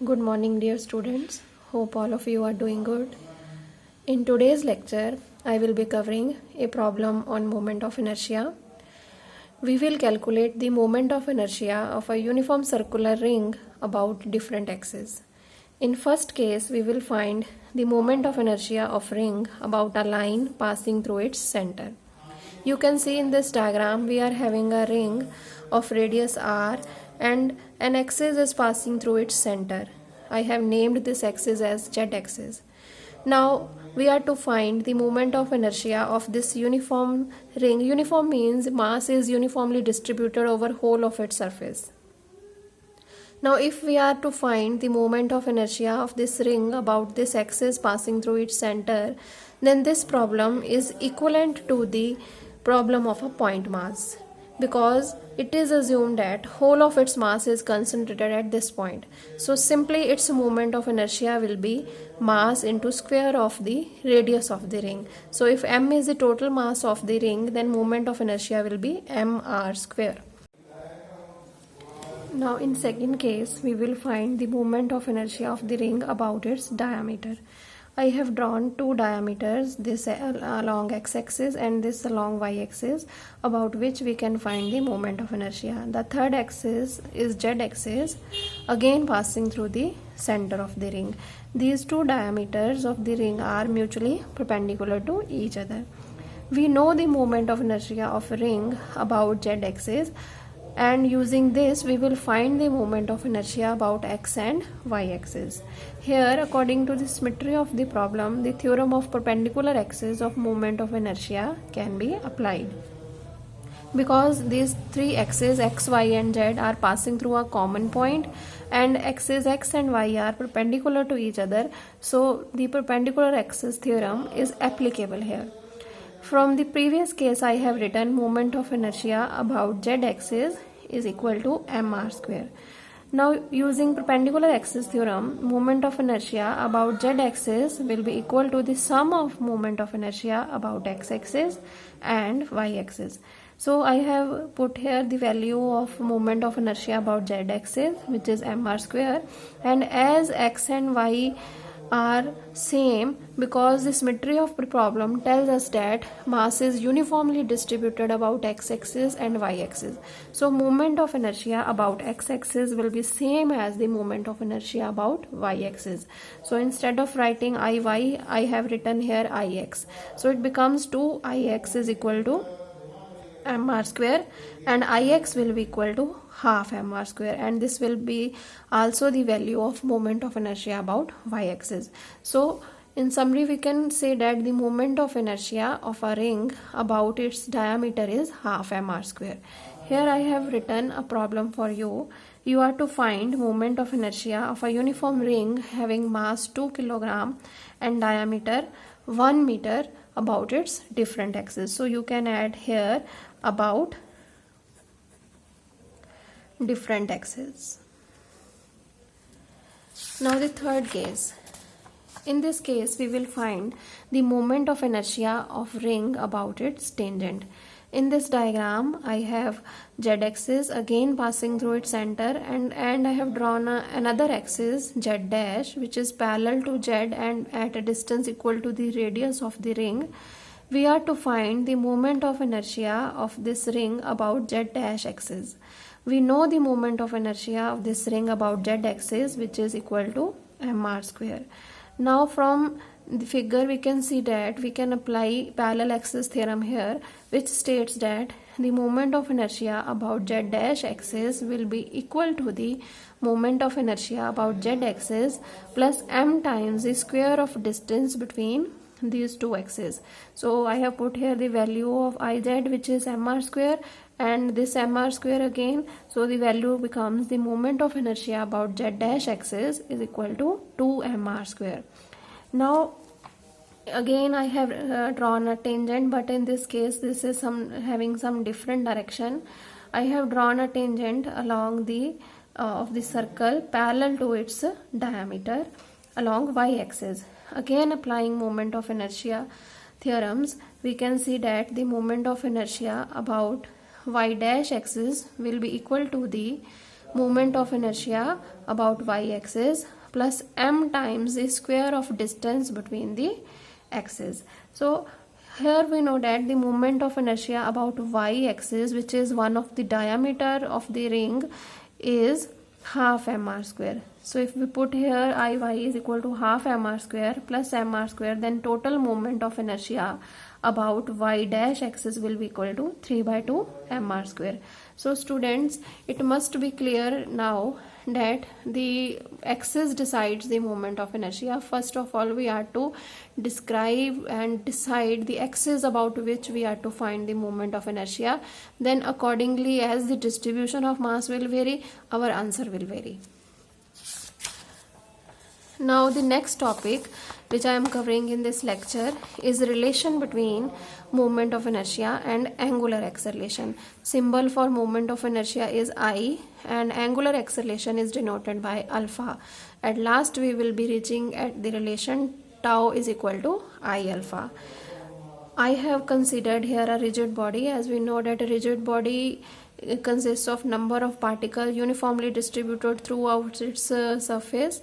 Good morning, dear students. Hope all of you are doing good. In today's lecture, I will be covering a problem on moment of inertia. We will calculate the moment of inertia of a uniform circular ring about different axes. In first case, we will find the moment of inertia of ring about a line passing through its center. You can see in this diagram we are having a ring of radius r and an axis is passing through its center. I have named this axis as z axis. Now we are to find the moment of inertia of this uniform ring. Uniform means mass is uniformly distributed over whole of its surface. Now if we are to find the moment of inertia of this ring about this axis passing through its center, then this problem is equivalent to the problem of a point mass, because it is assumed that whole of its mass is concentrated at this point. So simply its moment of inertia will be mass into square of the radius of the ring. So if m is the total mass of the ring, then moment of inertia will be mr square. Now in second case, we will find the moment of inertia of the ring about its diameter. I have drawn two diameters, this along x-axis and this along y-axis, about which we can find the moment of inertia. The third axis is z-axis, again passing through the center of the ring. These two diameters of the ring are mutually perpendicular to each other. We know the moment of inertia of a ring about z-axis, and using this we will find the moment of inertia about x and y axis. Here, according to the symmetry of the problem, the theorem of perpendicular axis of moment of inertia can be applied. Because these three axes x, y and z are passing through a common point and axes x and y are perpendicular to each other, so the perpendicular axis theorem is applicable here. From the previous case, I have written moment of inertia about z-axis is equal to mr square. Now using perpendicular axis theorem, moment of inertia about z-axis will be equal to the sum of moment of inertia about x-axis and y-axis. So I have put here the value of moment of inertia about z-axis, which is mr square, and as x and y are same, because the symmetry of the problem tells us that mass is uniformly distributed about x-axis and y-axis. So moment of inertia about x-axis will be same as the moment of inertia about y-axis. So instead of writing Iy, I have written here Ix. So it becomes 2Ix is equal to mr square, and Ix will be equal to half mr square, and this will be also the value of moment of inertia about y-axis. So in summary, we can say that the moment of inertia of a ring about its diameter is half mr square. Here I have written a problem for you. You are to find moment of inertia of a uniform ring having mass 2 kg and diameter 1 meter about its different axes. So you can add here about different axes. Now the third case. In this case, we will find the moment of inertia of ring about its tangent. In this diagram, I have z-axis again passing through its center, and I have drawn another axis z dash, which is parallel to z and at a distance equal to the radius of the ring. We are to find the moment of inertia of this ring about z dash axis. We know the moment of inertia of this ring about z axis, which is equal to mr square. Now from the figure we can see that we can apply parallel axis theorem here, which states that the moment of inertia about z dash axis will be equal to the moment of inertia about z axis plus m times the square of distance between these two axes. So I have put here the value of Iz, which is mr square, and this mr square again. So the value becomes the moment of inertia about z dash axis is equal to 2 mr square. Now again I have drawn a tangent, but in this case this is having some different direction. I have drawn a tangent along the of the circle parallel to its diameter along y-axis. Again applying moment of inertia theorems, we can see that the moment of inertia about y dash axis will be equal to the moment of inertia about y-axis plus m times the square of distance between the axes. So here we know that the moment of inertia about y-axis, which is one of the diameter of the ring, is half mr square. So if we put here Iy is equal to half mr square plus mr square, then total moment of inertia about y dash axis will be equal to 3 by 2 mr square. So students, it must be clear now that the axis decides the moment of inertia. First of all, we are to describe and decide the axis about which we are to find the moment of inertia. Then accordingly, as the distribution of mass will vary, our answer will vary. Now the next topic which I am covering in this lecture is relation between moment of inertia and angular acceleration. Symbol for moment of inertia is I and angular acceleration is denoted by alpha. At last we will be reaching at the relation tau is equal to I alpha. I have considered here a rigid body. As we know that a rigid body consists of number of particles uniformly distributed throughout its surface.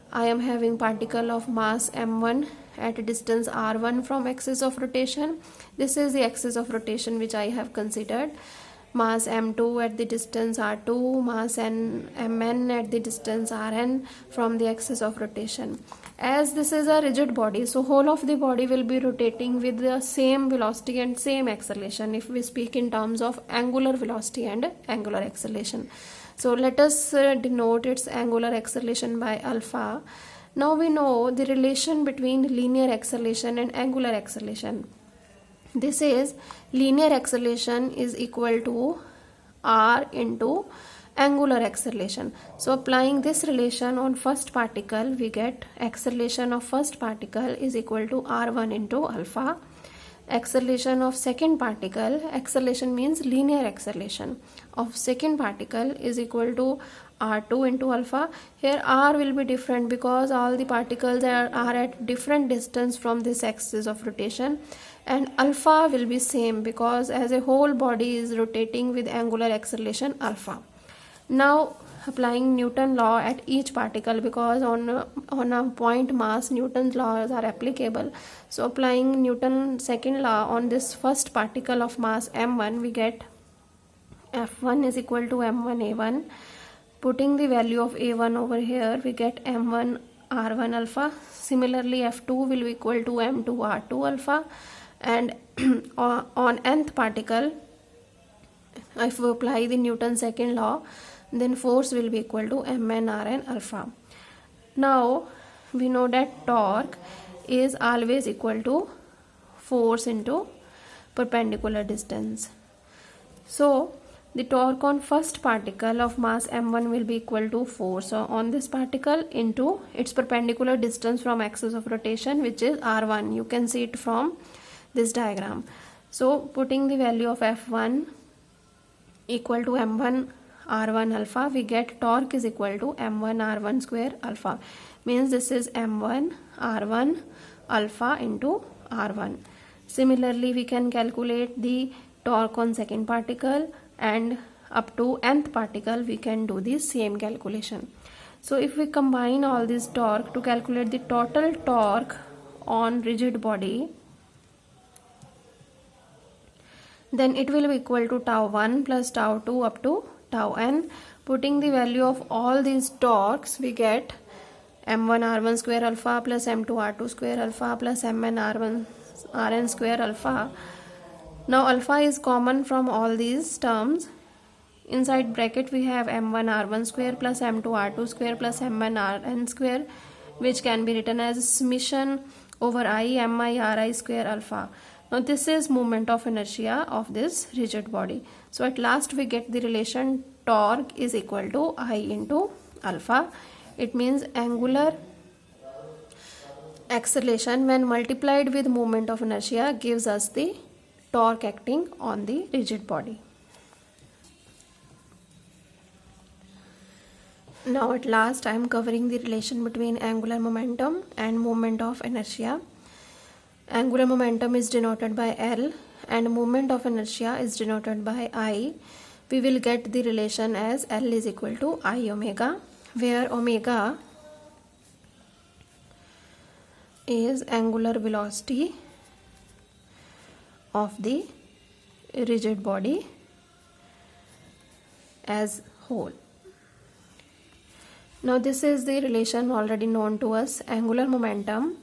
I am having particle of mass m1 at a distance r1 from axis of rotation. This is the axis of rotation which I have considered. Mass m2 at the distance r2, mass mn at the distance rn from the axis of rotation. As this is a rigid body, so whole of the body will be rotating with the same velocity and same acceleration if we speak in terms of angular velocity and angular acceleration. So let us denote its angular acceleration by alpha. Now we know the relation between linear acceleration and angular acceleration. This is linear acceleration is equal to r into angular acceleration. So applying this relation on first particle, we get acceleration of first particle is equal to r1 into alpha. Acceleration of second particle, acceleration means linear acceleration of second particle, is equal to r2 into alpha. Here r will be different because all the particles are at different distance from this axis of rotation, and alpha will be same because as a whole body is rotating with angular acceleration alpha. Now applying Newton law at each particle, because on a point mass Newton's laws are applicable. So applying Newton's second law on this first particle of mass m1, we get F1 is equal to m1 a1. Putting the value of a1 over here, we get m1 r1 alpha. Similarly, F2 will be equal to m2 r2 alpha. And on nth particle, if we apply the Newton's second law, then force will be equal to mn rn alpha. Now we know that torque is always equal to force into perpendicular distance. So the torque on first particle of mass m1 will be equal to force on this particle into its perpendicular distance from axis of rotation, which is r1. You can see it from this diagram. So putting the value of F1 equal to m1 r1 alpha, we get torque is equal to m1 r1 square alpha. Means this is m1 r1 alpha into r1. Similarly, we can calculate the torque on second particle, and up to nth particle we can do the same calculation. So if we combine all this torque to calculate the total torque on rigid body, then it will be equal to tau 1 plus tau 2 up to tau n. Putting the value of all these torques, we get m1 r1 square alpha plus m2 r2 square alpha plus mn r1 rn square alpha. Now alpha is common from all these terms. Inside bracket we have m1 r1 square plus m2 r2 square plus mn rn square, which can be written as summation over I mi ri square alpha. Now this is moment of inertia of this rigid body. So at last we get the relation torque is equal to I into alpha. It means angular acceleration when multiplied with moment of inertia gives us the torque acting on the rigid body. Now at last I am covering the relation between angular momentum and moment of inertia. Angular momentum is denoted by L and moment of inertia is denoted by I. we will get the relation as L is equal to I omega, where omega is angular velocity of the rigid body as whole. Now this is the relation already known to us. Angular momentum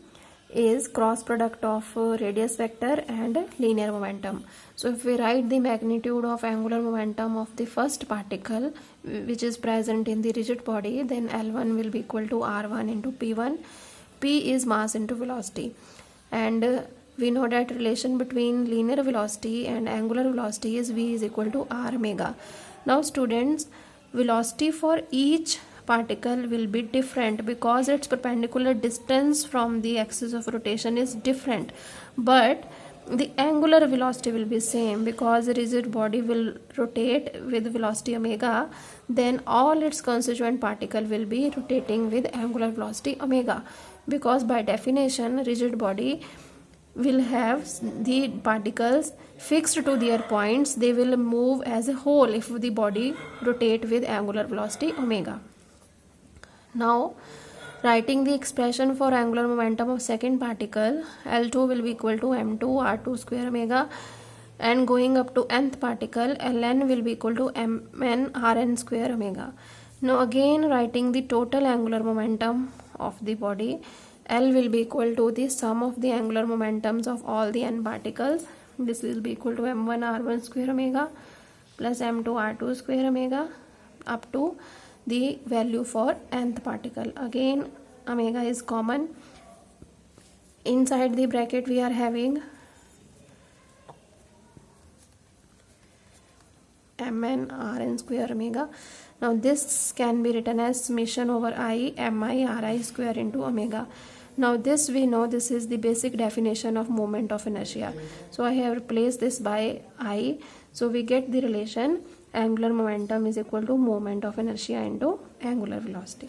is cross product of radius vector and linear momentum. So if we write the magnitude of angular momentum of the first particle which is present in the rigid body, then L1 will be equal to R1 into P1. P is mass into velocity, and we know that relation between linear velocity and angular velocity is V is equal to R omega. Now students, velocity for each particle will be different because its perpendicular distance from the axis of rotation is different, but the angular velocity will be same because the rigid body will rotate with velocity omega. Then all its constituent particle will be rotating with angular velocity omega, because by definition rigid body will have the particles fixed to their points. They will move as a whole if the body rotate with angular velocity omega. Now writing the expression for angular momentum of second particle, L2 will be equal to m2 r2 square omega, and going up to nth particle, Ln will be equal to mn rn square omega. Now again writing the total angular momentum of the body, L will be equal to the sum of the angular momentums of all the n particles. This will be equal to m1 r1 square omega plus m2 r2 square omega up to the value for nth particle. Again omega is common. Inside the bracket we are having mn rn square omega. Now this can be written as summation over I mi ri square into omega. Now this we know this is the basic definition of moment of inertia. So I have replaced this by I. So we get the relation angular momentum is equal to moment of inertia into angular velocity.